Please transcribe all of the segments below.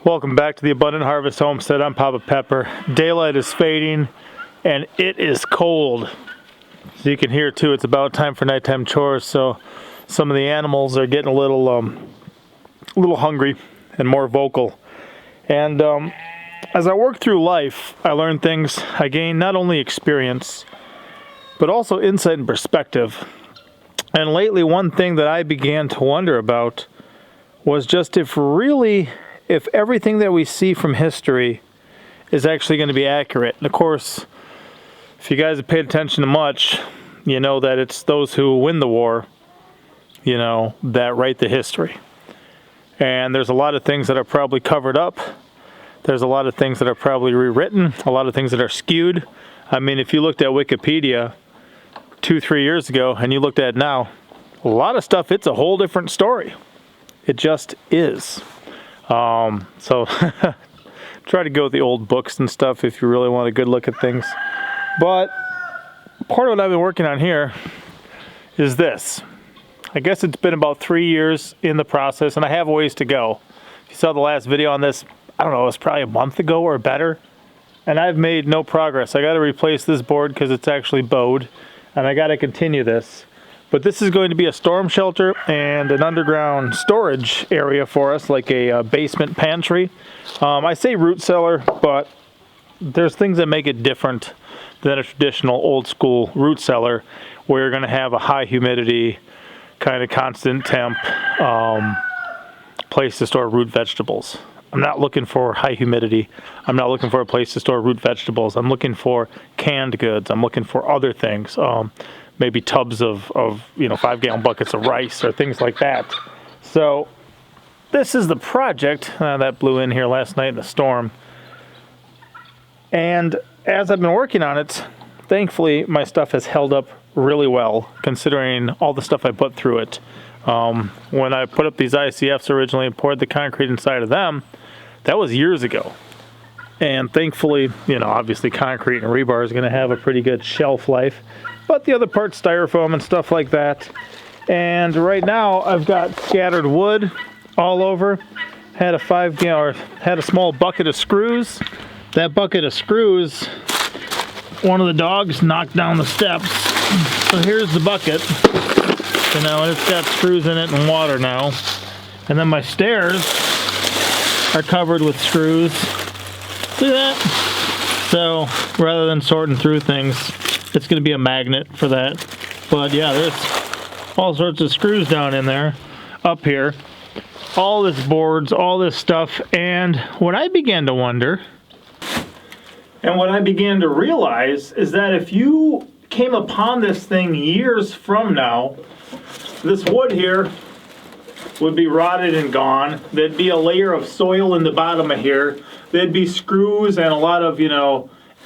Welcome back to the Abundant Harvest Homestead. I'm Papa Pepper. Daylight is fading and it is cold. So you can hear too, it's about time for nighttime chores. So some of the animals are getting a little hungry and more vocal. And as I work through life, I learn things. I gain not only experience, but also insight and perspective. And lately, one thing that I began to wonder about was just if everything that we see from history is actually going to be accurate. And of course, if you guys have paid attention to much, you know that it's those who win the war, that write the history. And there's a lot of things that are probably covered up. There's a lot of things that are probably rewritten, a lot of things that are skewed. I mean, if you looked at Wikipedia 2-3 years ago and you looked at it now, a lot of stuff, it's a whole different story. It just is. So try to go with the old books and stuff if you really want a good look at things. But part of what I've been working on here is this. I guess it's been about 3 years in the process, and I have a ways to go. If you saw the last video on this, I don't know, it was probably a month ago or better, and I've made no progress. I got to replace this board because it's actually bowed, and I got to continue this. But this is going to be a storm shelter and an underground storage area for us, like a basement pantry. I say root cellar, but there's things that make it different than a traditional old school root cellar, where you're going to have a high humidity, kind of constant temp place to store root vegetables. I'm not looking for high humidity. I'm not looking for a place to store root vegetables. I'm looking for canned goods. I'm looking for other things. Maybe tubs of 5-gallon buckets of rice or things like that. So this is the project that blew in here last night in the storm. And as I've been working on it, thankfully my stuff has held up really well, considering all the stuff I put through it. When I put up these ICFs originally and poured the concrete inside of them, that was years ago. And thankfully, obviously concrete and rebar is going to have a pretty good shelf life. But the other part's styrofoam and stuff like that. And right now I've got scattered wood all over. Had a small bucket of screws. That bucket of screws, one of the dogs knocked down the steps. So here's the bucket. And it's got screws in it and water now. And then my stairs are covered with screws. See that? So rather than sorting through things, it's going to be a magnet for that. But yeah, there's all sorts of screws down in there, up here. All this boards, all this stuff. And what I began to wonder, and what I began to realize, is that if you came upon this thing years from now, this wood here would be rotted and gone. There'd be a layer of soil in the bottom of here. There'd be screws and a lot of,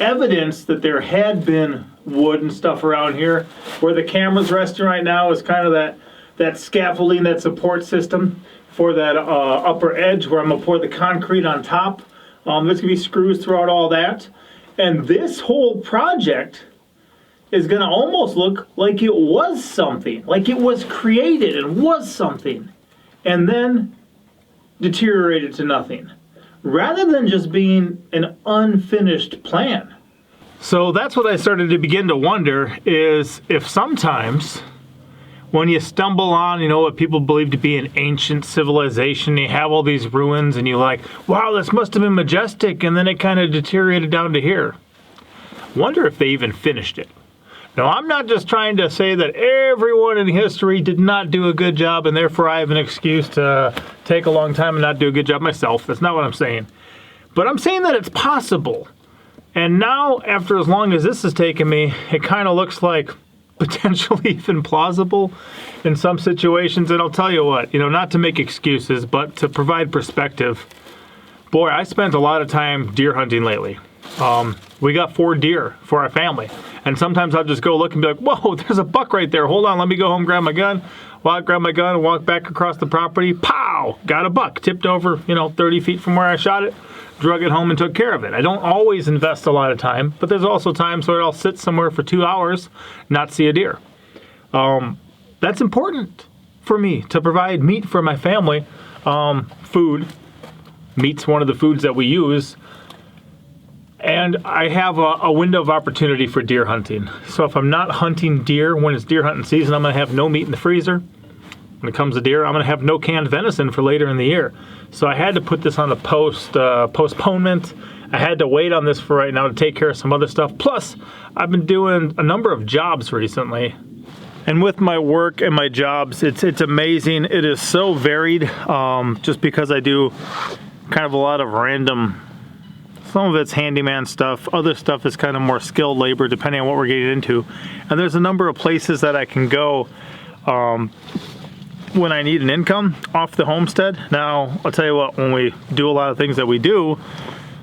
evidence that there had been wood and stuff around here. Where the camera's resting right now is kind of that scaffolding, that support system for that upper edge where I'm going to pour the concrete on top. There's going to be screws throughout all that. And this whole project is going to almost look like it was something. Like it was created and was something. And then deteriorated to nothing. Rather than just being an unfinished plan. So that's what I started to begin to wonder, is if sometimes when you stumble on, what people believe to be an ancient civilization, you have all these ruins and you're like, wow, this must have been majestic, and then it kind of deteriorated down to here. Wonder if they even finished it. Now, I'm not just trying to say that everyone in history did not do a good job and therefore I have an excuse to take a long time and not do a good job myself. That's not what I'm saying. But I'm saying that it's possible. And now, after as long as this has taken me, it kind of looks like potentially even plausible in some situations. And I'll tell you what, not to make excuses, but to provide perspective. Boy, I spent a lot of time deer hunting lately. We got 4 deer for our family. And sometimes I'll just go look and be like, whoa, there's a buck right there. Hold on, let me go home, grab my gun, and walk back across the property. Pow! Got a buck. Tipped over, 30 feet from where I shot it. Drug it home and took care of it. I don't always invest a lot of time, but there's also times where I'll sit somewhere for 2 hours, not see a deer. That's important for me, to provide meat for my family, food. meat's one of the foods that we use. And I have a window of opportunity for deer hunting. So if I'm not hunting deer when it's deer hunting season, I'm going to have no meat in the freezer. When it comes to deer, I'm going to have no canned venison for later in the year. So I had to put this on a postponement. I had to wait on this for right now to take care of some other stuff. Plus, I've been doing a number of jobs recently. And with my work and my jobs, it's amazing. It is so varied, just because I do kind of a lot of random. Some of it's handyman stuff. Other stuff is kind of more skilled labor, depending on what we're getting into. And there's a number of places that I can go when I need an income off the homestead. Now, I'll tell you what, when we do a lot of things that we do,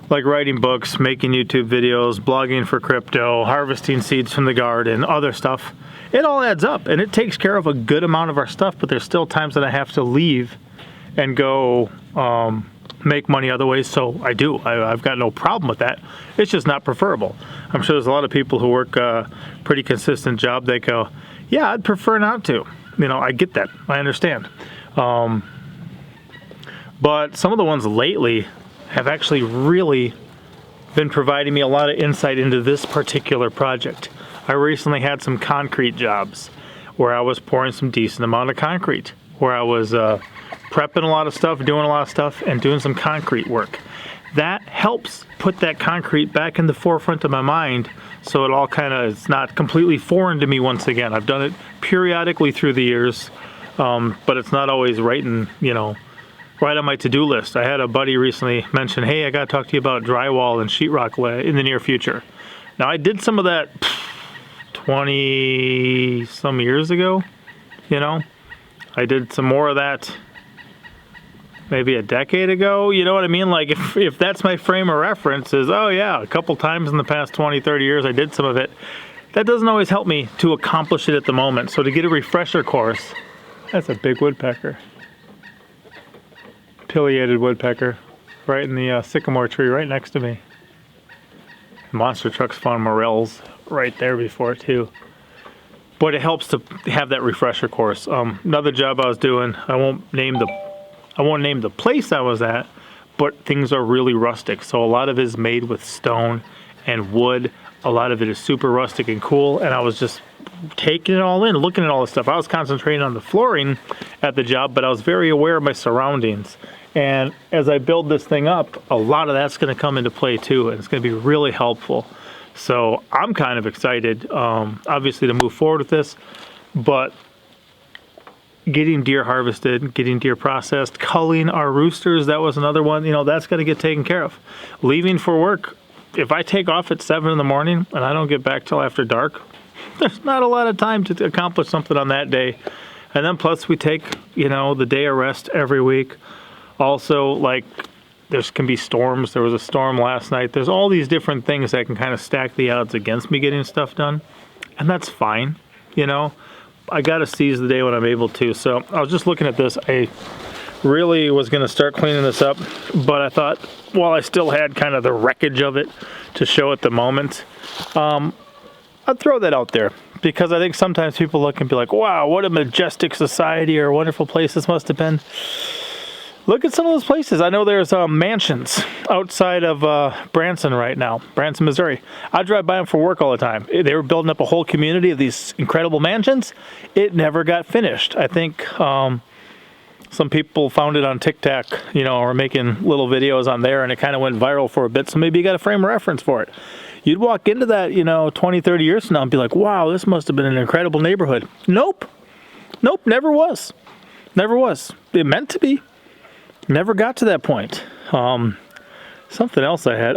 like writing books, making YouTube videos, blogging for crypto, harvesting seeds from the garden, other stuff, it all adds up. And it takes care of a good amount of our stuff, but there's still times that I have to leave and go make money other ways, so I do. I've got no problem with that. It's just not preferable. I'm sure there's a lot of people who work a pretty consistent job. They go, yeah, I'd prefer not to. You know, I get that. I understand. But some of the ones lately have actually really been providing me a lot of insight into this particular project. I recently had some concrete jobs where I was pouring some decent amount of concrete, where I was prepping a lot of stuff, doing a lot of stuff, and doing some concrete work. That helps put that concrete back in the forefront of my mind, so it all kind of, it's not completely foreign to me once again. I've done it periodically through the years, but it's not always right in, right on my to-do list. I had a buddy recently mention, hey, I got to talk to you about drywall and sheetrock in the near future. Now, I did some of that 20 some years ago, I did some more of that maybe a decade ago, you know what I mean? Like, if that's my frame of reference is, oh yeah, a couple times in the past 20, 30 years I did some of it, that doesn't always help me to accomplish it at the moment. So to get a refresher course, that's a big woodpecker. Pileated woodpecker, right in the sycamore tree right next to me. Monster trucks found morels right there before too. But it helps to have that refresher course. Another job I was doing, I won't name the place I was at, but things are really rustic. So a lot of it is made with stone and wood. A lot of it is super rustic and cool. And I was just taking it all in, looking at all this stuff. I was concentrating on the flooring at the job, but I was very aware of my surroundings. And as I build this thing up, a lot of that's going to come into play too. And it's going to be really helpful. So I'm kind of excited, obviously, to move forward with this. But getting deer harvested, getting deer processed, culling our roosters, that was another one, that's got to get taken care of. Leaving for work, if I take off at 7 in the morning and I don't get back till after dark, there's not a lot of time to accomplish something on that day. And then plus we take, the day of rest every week. Also, like, there can be storms. There was a storm last night. There's all these different things that can kind of stack the odds against me getting stuff done. And that's fine, I got to seize the day when I'm able to. So I was just looking at this. I really was going to start cleaning this up, but I thought, while I still had kind of the wreckage of it to show at the moment, I'd throw that out there, because I think sometimes people look and be like, wow, what a majestic society or a wonderful place this must have been. Look at some of those places. I know there's mansions outside of Branson right now, Branson, Missouri. I drive by them for work all the time. They were building up a whole community of these incredible mansions. It never got finished. I think some people found it on TikTok, or making little videos on there, and it kind of went viral for a bit. So maybe you got a frame of reference for it. You'd walk into that, 20, 30 years from now and be like, wow, this must have been an incredible neighborhood. Nope, never was. Never was. It meant to be. Never got to that point. Something else I had.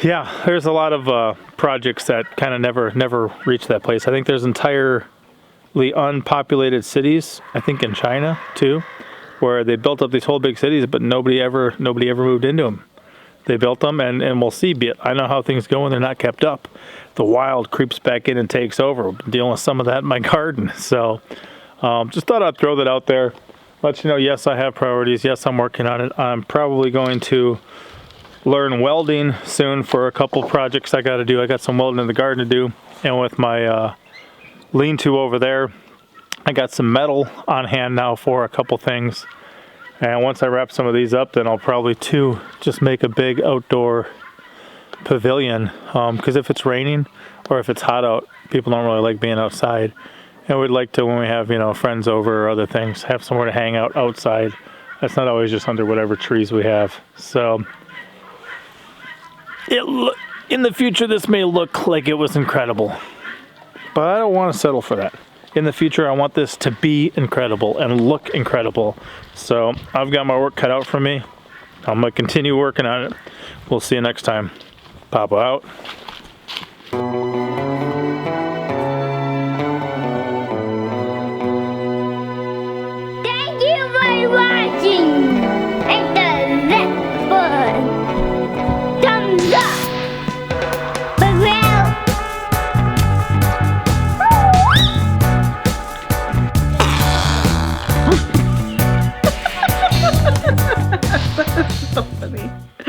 There's a lot of projects that kind of never reach that place. I think there's entirely unpopulated cities, I think in China too, where they built up these whole big cities, but nobody ever moved into them. They built them, and we'll see. I know how things go when they're not kept up. The wild creeps back in and takes over. I've been dealing with some of that in my garden. So just thought I'd throw that out there. Let you know, yes, I have priorities. Yes, I'm working on it. I'm probably going to learn welding soon for a couple projects I got to do. I got some welding in the garden to do. And with my lean-to over there, I got some metal on hand now for a couple things. And once I wrap some of these up, then I'll probably too just make a big outdoor pavilion. Because if it's raining or if it's hot out, people don't really like being outside. And we'd like to, when we have, you know, friends over or other things, have somewhere to hang out outside. That's not always just under whatever trees we have. So in the future, this may look like it was incredible, but I don't want to settle for that. In the future, I want this to be incredible and look incredible. So I've got my work cut out for me. I'm going to continue working on it. We'll see you next time. Papa out. Thank you for watching. Hit the like button. Thumbs up. That's so funny.